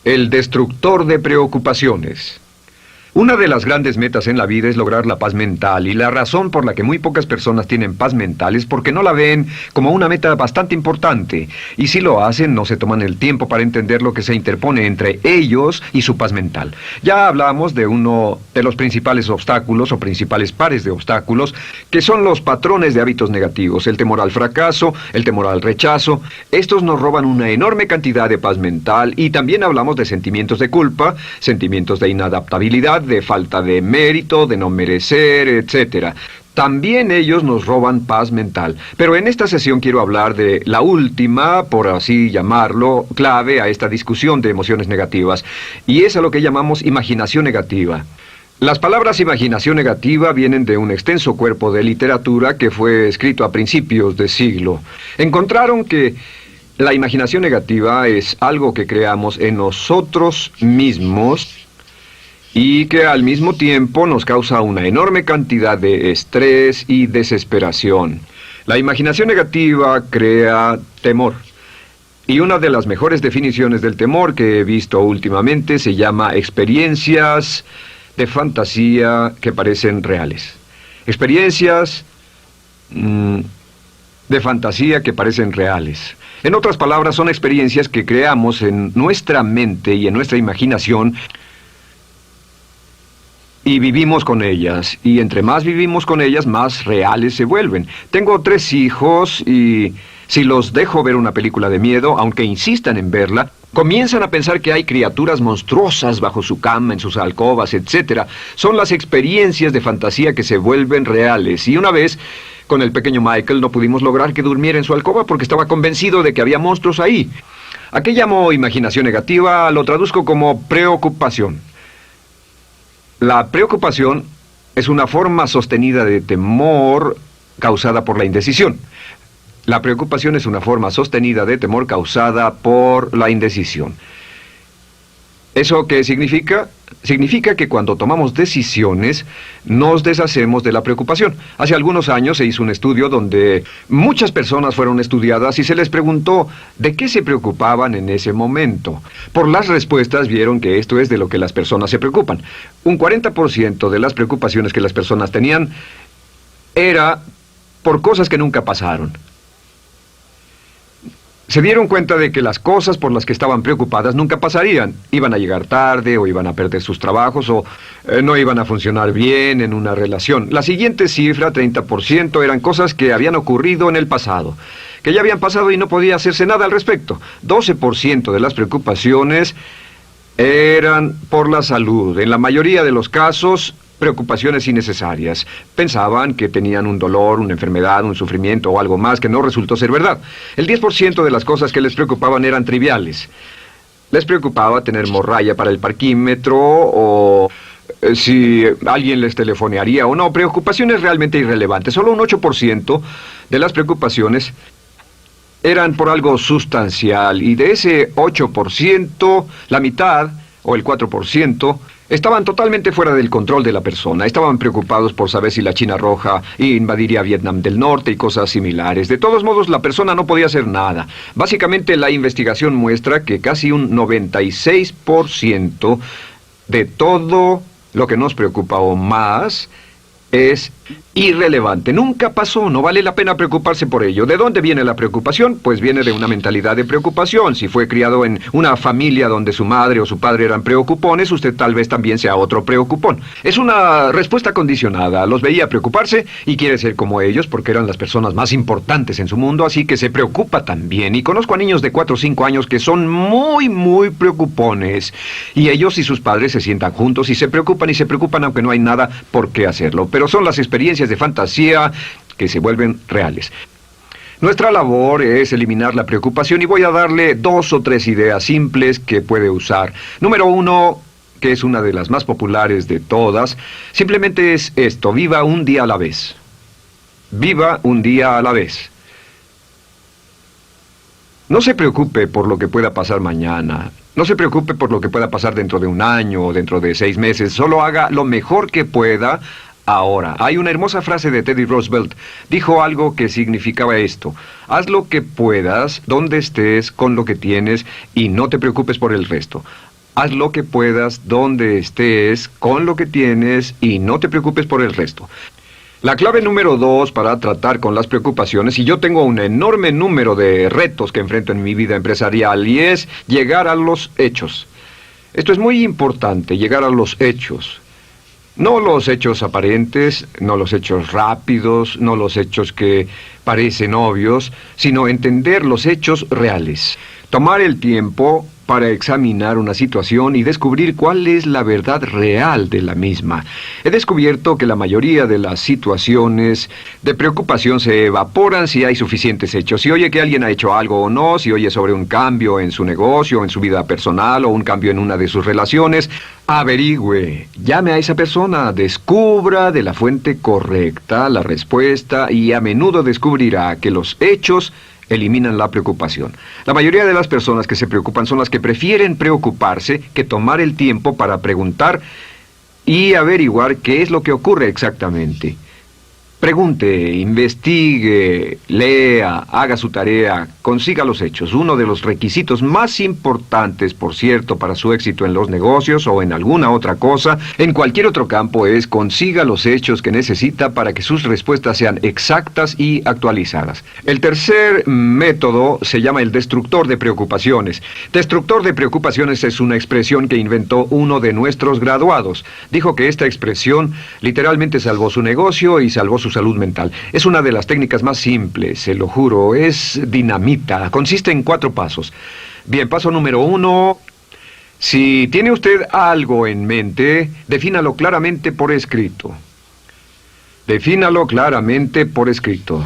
El destructor de preocupaciones. Una de las grandes metas en la vida es lograr la paz mental, y la razón por la que muy pocas personas tienen paz mental es porque no la ven como una meta bastante importante, y si lo hacen no se toman el tiempo para entender lo que se interpone entre ellos y su paz mental. Ya hablamos de uno de los principales obstáculos o principales pares de obstáculos, que son los patrones de hábitos negativos, el temor al fracaso, el temor al rechazo. Estos nos roban una enorme cantidad de paz mental, y también hablamos de sentimientos de culpa, sentimientos de inadaptabilidad, de falta de mérito, de no merecer, etc. También ellos nos roban paz mental. Pero en esta sesión quiero hablar de la última, por así llamarlo, clave a esta discusión de emociones negativas, y es a lo que llamamos imaginación negativa. Las palabras imaginación negativa vienen de un extenso cuerpo de literatura que fue escrito a principios de siglo. Encontraron que la imaginación negativa es algo que creamos en nosotros mismos y que al mismo tiempo nos causa una enorme cantidad de estrés y desesperación. La imaginación negativa crea temor. Y una de las mejores definiciones del temor que he visto últimamente se llama experiencias de fantasía que parecen reales. Experiencias de fantasía que parecen reales. En otras palabras, son experiencias que creamos en nuestra mente y en nuestra imaginación, y vivimos con ellas, y entre más vivimos con ellas, más reales se vuelven. Tengo 3 hijos, y si los dejo ver una película de miedo, aunque insistan en verla, comienzan a pensar que hay criaturas monstruosas bajo su cama, en sus alcobas, etc. Son las experiencias de fantasía que se vuelven reales. Y una vez, con el pequeño Michael, no pudimos lograr que durmiera en su alcoba porque estaba convencido de que había monstruos ahí. ¿A qué llamo imaginación negativa? Lo traduzco como preocupación. La preocupación es una forma sostenida de temor causada por la indecisión. La preocupación es una forma sostenida de temor causada por la indecisión. ¿Eso qué significa? Significa que cuando tomamos decisiones, nos deshacemos de la preocupación. Hace algunos años se hizo un estudio donde muchas personas fueron estudiadas y se les preguntó de qué se preocupaban en ese momento. Por las respuestas vieron que esto es de lo que las personas se preocupan. Un 40% de las preocupaciones que las personas tenían era por cosas que nunca pasaron. Se dieron cuenta de que las cosas por las que estaban preocupadas nunca pasarían. Iban a llegar tarde, o iban a perder sus trabajos, o no iban a funcionar bien en una relación. La siguiente cifra, 30%, eran cosas que habían ocurrido en el pasado, que ya habían pasado y no podía hacerse nada al respecto. 12% de las preocupaciones eran por la salud. En la mayoría de los casos, preocupaciones innecesarias. Pensaban que tenían un dolor, una enfermedad, un sufrimiento o algo más que no resultó ser verdad. El 10% de las cosas que les preocupaban eran triviales. Les preocupaba tener morralla para el parquímetro, o si alguien les telefonearía o no. Preocupaciones realmente irrelevantes. Solo un 8% de las preocupaciones eran por algo sustancial, y de ese 8%, la mitad, o el 4%, estaban totalmente fuera del control de la persona. Estaban preocupados por saber si la China Roja invadiría Vietnam del Norte y cosas similares. De todos modos, la persona no podía hacer nada. Básicamente, la investigación muestra que casi un 96% de todo lo que nos preocupa o más es irrelevante. Nunca pasó, no vale la pena preocuparse por ello. ¿De dónde viene la preocupación? Pues viene de una mentalidad de preocupación. Si fue criado en una familia donde su madre o su padre eran preocupones, usted tal vez también sea otro preocupón. Es una respuesta condicionada. Los veía preocuparse y quiere ser como ellos porque eran las personas más importantes en su mundo, así que se preocupa también. Y conozco a niños de 4 o 5 años que son muy preocupones. Y ellos y sus padres se sientan juntos y se preocupan aunque no hay nada por qué hacerlo. Pero son las experiencias de fantasía que se vuelven reales. Nuestra labor es eliminar la preocupación, y voy a darle 2 o 3 ideas simples que puede usar. Número 1, que es una de las más populares de todas, simplemente es esto: viva un día a la vez. Viva un día a la vez. No se preocupe por lo que pueda pasar mañana. No se preocupe por lo que pueda pasar dentro de un año o dentro de 6 meses. Solo haga lo mejor que pueda ahora. Hay una hermosa frase de Teddy Roosevelt. Dijo algo que significaba esto: haz lo que puedas, donde estés, con lo que tienes, y no te preocupes por el resto. Haz lo que puedas, donde estés, con lo que tienes y no te preocupes por el resto. La clave número 2 para tratar con las preocupaciones, y yo tengo un enorme número de retos que enfrento en mi vida empresarial, y es llegar a los hechos. Esto es muy importante, llegar a los hechos. No los hechos aparentes, no los hechos rápidos, no los hechos que parecen obvios, sino entender los hechos reales. Tomar el tiempo para examinar una situación y descubrir cuál es la verdad real de la misma. He descubierto que la mayoría de las situaciones de preocupación se evaporan si hay suficientes hechos. Si oye que alguien ha hecho algo o no, si oye sobre un cambio en su negocio, en su vida personal o un cambio en una de sus relaciones, averigüe, llame a esa persona, descubra de la fuente correcta la respuesta y a menudo descubrirá que los hechos eliminan la preocupación. La mayoría de las personas que se preocupan son las que prefieren preocuparse que tomar el tiempo para preguntar y averiguar qué es lo que ocurre exactamente. Pregunte, investigue, lea, haga su tarea, consiga los hechos. Uno de los requisitos más importantes, por cierto, para su éxito en los negocios o en alguna otra cosa, en cualquier otro campo, es consiga los hechos que necesita para que sus respuestas sean exactas y actualizadas. El tercer método se llama el destructor de preocupaciones. Destructor de preocupaciones es una expresión que inventó uno de nuestros graduados. Dijo que esta expresión literalmente salvó su negocio y salvó su salud mental. Es una de las técnicas más simples, se lo juro, es dinamita. Consiste en 4 pasos. Bien, paso número 1. Si tiene usted algo en mente, defínalo claramente por escrito. Defínalo claramente por escrito.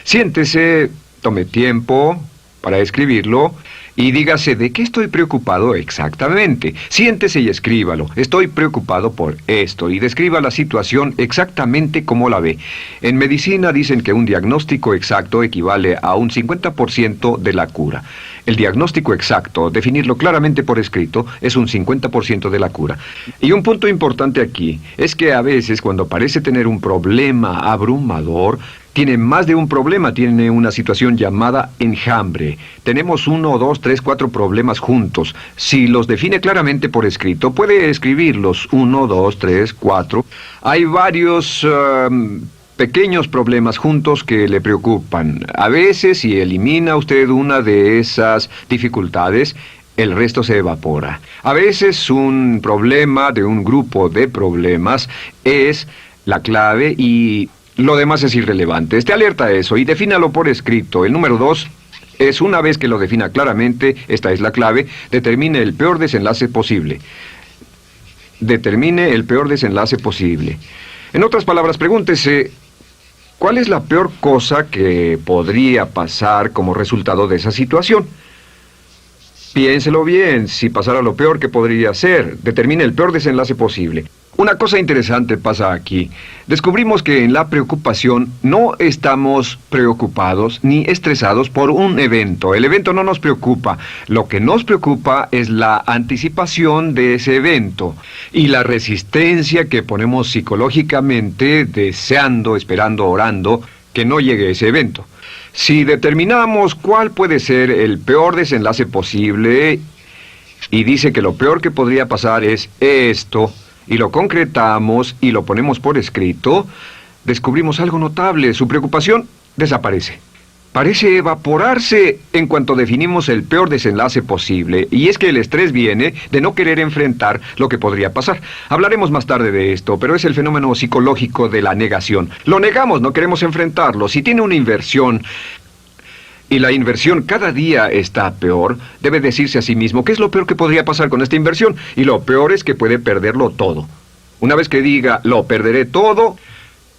Siéntese, tome tiempo para escribirlo y dígase de qué estoy preocupado exactamente. Siéntese y escríbalo. Estoy preocupado por esto y describa la situación exactamente como la ve. En medicina dicen que un diagnóstico exacto equivale a un 50% de la cura. El diagnóstico exacto, definirlo claramente por escrito, es un 50% de la cura. Y un punto importante aquí es que a veces cuando parece tener un problema abrumador, tiene más de un problema, tiene una situación llamada enjambre. Tenemos 1, 2, 3, 4 problemas juntos. Si los define claramente por escrito, puede escribirlos 1, 2, 3, 4. Hay varios pequeños problemas juntos que le preocupan. A veces, si elimina usted una de esas dificultades, el resto se evapora. A veces un problema de un grupo de problemas es la clave y lo demás es irrelevante. Esté alerta a eso y defínalo por escrito. El número 2 es, una vez que lo defina claramente, esta es la clave, determine el peor desenlace posible. Determine el peor desenlace posible. En otras palabras, pregúntese, ¿cuál es la peor cosa que podría pasar como resultado de esa situación? Piénselo bien, si pasara lo peor que podría ser, determine el peor desenlace posible. Una cosa interesante pasa aquí. Descubrimos que en la preocupación no estamos preocupados ni estresados por un evento. El evento no nos preocupa. Lo que nos preocupa es la anticipación de ese evento y la resistencia que ponemos psicológicamente deseando, esperando, orando que no llegue ese evento. Si determinamos cuál puede ser el peor desenlace posible y dice que lo peor que podría pasar es esto, y lo concretamos y lo ponemos por escrito, descubrimos algo notable. Su preocupación desaparece. Parece evaporarse en cuanto definimos el peor desenlace posible, y es que el estrés viene de no querer enfrentar lo que podría pasar. Hablaremos más tarde de esto, pero es el fenómeno psicológico de la negación. Lo negamos, no queremos enfrentarlo. Si tiene una inversión y la inversión cada día está peor, debe decirse a sí mismo, ¿qué es lo peor que podría pasar con esta inversión? Y lo peor es que puede perderlo todo. Una vez que diga, lo perderé todo,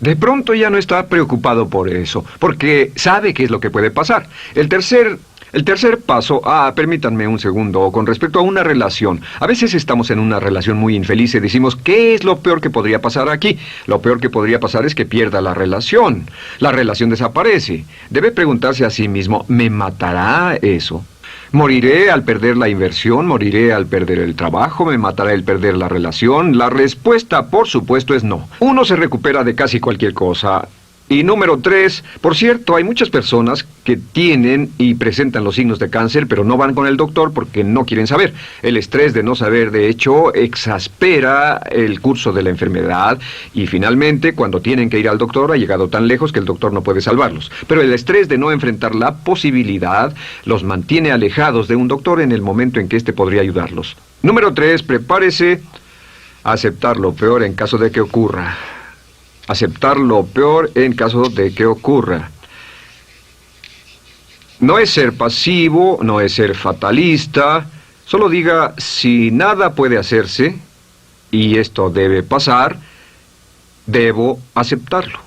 de pronto ya no está preocupado por eso, porque sabe qué es lo que puede pasar. El tercer paso, permítanme un segundo, con respecto a una relación. A veces estamos en una relación muy infeliz y decimos, ¿qué es lo peor que podría pasar aquí? Lo peor que podría pasar es que pierda la relación. La relación desaparece. Debe preguntarse a sí mismo, ¿me matará eso? ¿Moriré al perder la inversión? ¿Moriré al perder el trabajo? ¿Me matará el perder la relación? La respuesta, por supuesto, es no. Uno se recupera de casi cualquier cosa. Y número 3, por cierto, hay muchas personas que tienen y presentan los signos de cáncer, pero no van con el doctor porque no quieren saber. El estrés de no saber, de hecho, exaspera el curso de la enfermedad y finalmente, cuando tienen que ir al doctor, ha llegado tan lejos que el doctor no puede salvarlos. Pero el estrés de no enfrentar la posibilidad los mantiene alejados de un doctor en el momento en que éste podría ayudarlos. Número 3, prepárese a aceptar lo peor en caso de que ocurra. Aceptar lo peor en caso de que ocurra. No es ser pasivo, no es ser fatalista. Solo diga, si nada puede hacerse, y esto debe pasar, debo aceptarlo.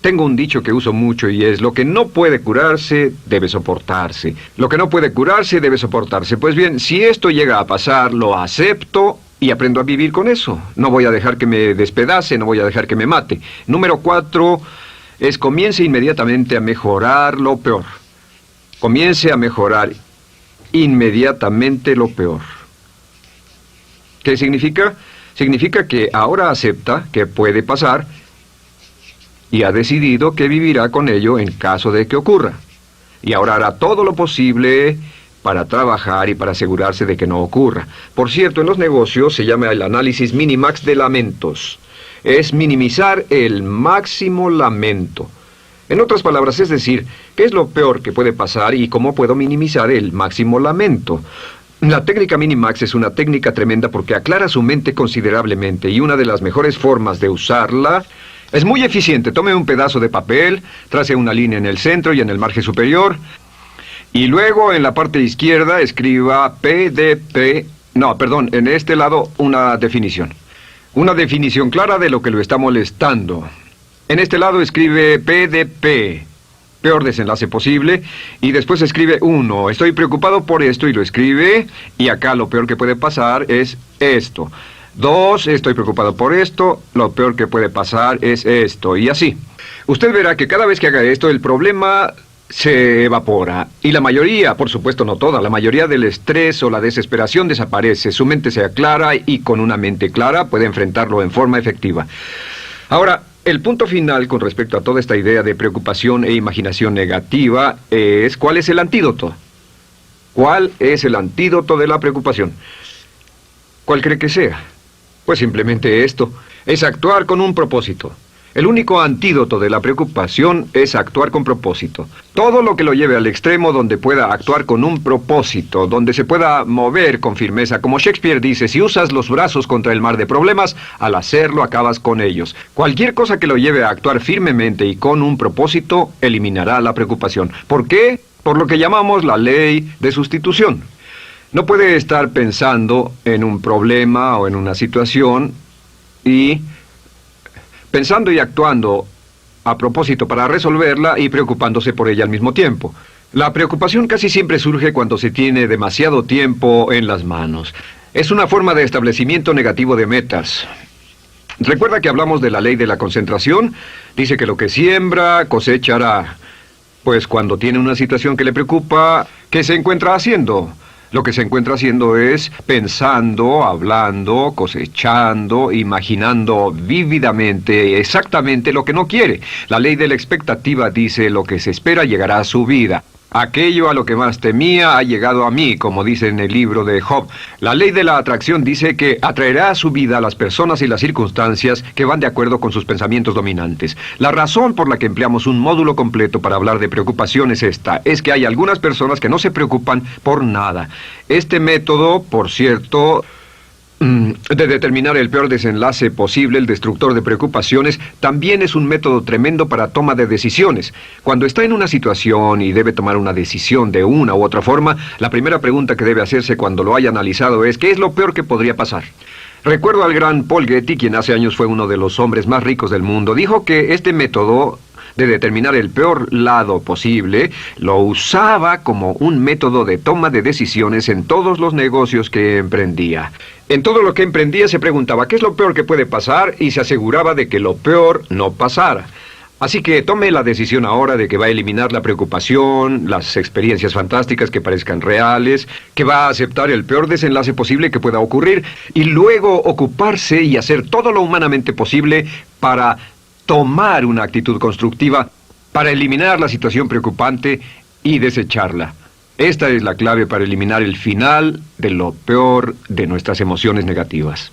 Tengo un dicho que uso mucho y es, lo que no puede curarse, debe soportarse. Lo que no puede curarse, debe soportarse. Pues bien, si esto llega a pasar, lo acepto y aprendo a vivir con eso. No voy a dejar que me despedace, no voy a dejar que me mate. Número 4 es comience inmediatamente a mejorar lo peor. Comience a mejorar inmediatamente lo peor. ¿Qué significa? Significa que ahora acepta que puede pasar y ha decidido que vivirá con ello en caso de que ocurra. Y ahora hará todo lo posible para trabajar y para asegurarse de que no ocurra. Por cierto, en los negocios se llama el análisis minimax de lamentos. Es minimizar el máximo lamento. En otras palabras, es decir, ¿qué es lo peor que puede pasar y cómo puedo minimizar el máximo lamento? La técnica Minimax es una técnica tremenda porque aclara su mente considerablemente y una de las mejores formas de usarla es muy eficiente. Tome un pedazo de papel, trace una línea en el centro y en el margen superior y luego en la parte izquierda escriba en este lado una definición. Una definición clara de lo que lo está molestando. En este lado escribe PDP, peor desenlace posible, y después escribe 1, estoy preocupado por esto, y lo escribe, y acá lo peor que puede pasar es esto. 2, estoy preocupado por esto, lo peor que puede pasar es esto, y así. Usted verá que cada vez que haga esto, el problema se evapora, y la mayoría, por supuesto no toda, la mayoría del estrés o la desesperación desaparece, su mente se aclara, y con una mente clara puede enfrentarlo en forma efectiva. Ahora, el punto final con respecto a toda esta idea de preocupación e imaginación negativa es ¿cuál es el antídoto? ¿Cuál es el antídoto de la preocupación? ¿Cuál cree que sea? Pues simplemente esto, es actuar con un propósito. El único antídoto de la preocupación es actuar con propósito. Todo lo que lo lleve al extremo donde pueda actuar con un propósito, donde se pueda mover con firmeza. Como Shakespeare dice, si usas los brazos contra el mar de problemas, al hacerlo acabas con ellos. Cualquier cosa que lo lleve a actuar firmemente y con un propósito, eliminará la preocupación. ¿Por qué? Por lo que llamamos la ley de sustitución. No puede estar pensando en un problema o en una situación y pensando y actuando a propósito para resolverla y preocupándose por ella al mismo tiempo. La preocupación casi siempre surge cuando se tiene demasiado tiempo en las manos. Es una forma de establecimiento negativo de metas. ¿Recuerda que hablamos de la ley de la concentración? Dice que lo que siembra, cosechará. Pues cuando tiene una situación que le preocupa, ¿qué se encuentra haciendo? Lo que se encuentra haciendo es pensando, hablando, cosechando, imaginando vívidamente exactamente lo que no quiere. La ley de la expectativa dice lo que se espera llegará a su vida. Aquello a lo que más temía ha llegado a mí, como dice en el libro de Job. La ley de la atracción dice que atraerá a su vida a las personas y las circunstancias que van de acuerdo con sus pensamientos dominantes. La razón por la que empleamos un módulo completo para hablar de preocupación es esta, es que hay algunas personas que no se preocupan por nada. Este método, por cierto, de determinar el peor desenlace posible, el destructor de preocupaciones, también es un método tremendo para toma de decisiones. Cuando está en una situación y debe tomar una decisión de una u otra forma, la primera pregunta que debe hacerse cuando lo haya analizado es ¿qué es lo peor que podría pasar? Recuerdo al gran Paul Getty, quien hace años fue uno de los hombres más ricos del mundo, dijo que este método de determinar el peor lado posible, lo usaba como un método de toma de decisiones en todos los negocios que emprendía. En todo lo que emprendía se preguntaba ¿qué es lo peor que puede pasar? Y se aseguraba de que lo peor no pasara. Así que tome la decisión ahora de que va a eliminar la preocupación, las experiencias fantásticas que parezcan reales, que va a aceptar el peor desenlace posible que pueda ocurrir y luego ocuparse y hacer todo lo humanamente posible para tomar una actitud constructiva para eliminar la situación preocupante y desecharla. Esta es la clave para eliminar el final de lo peor de nuestras emociones negativas.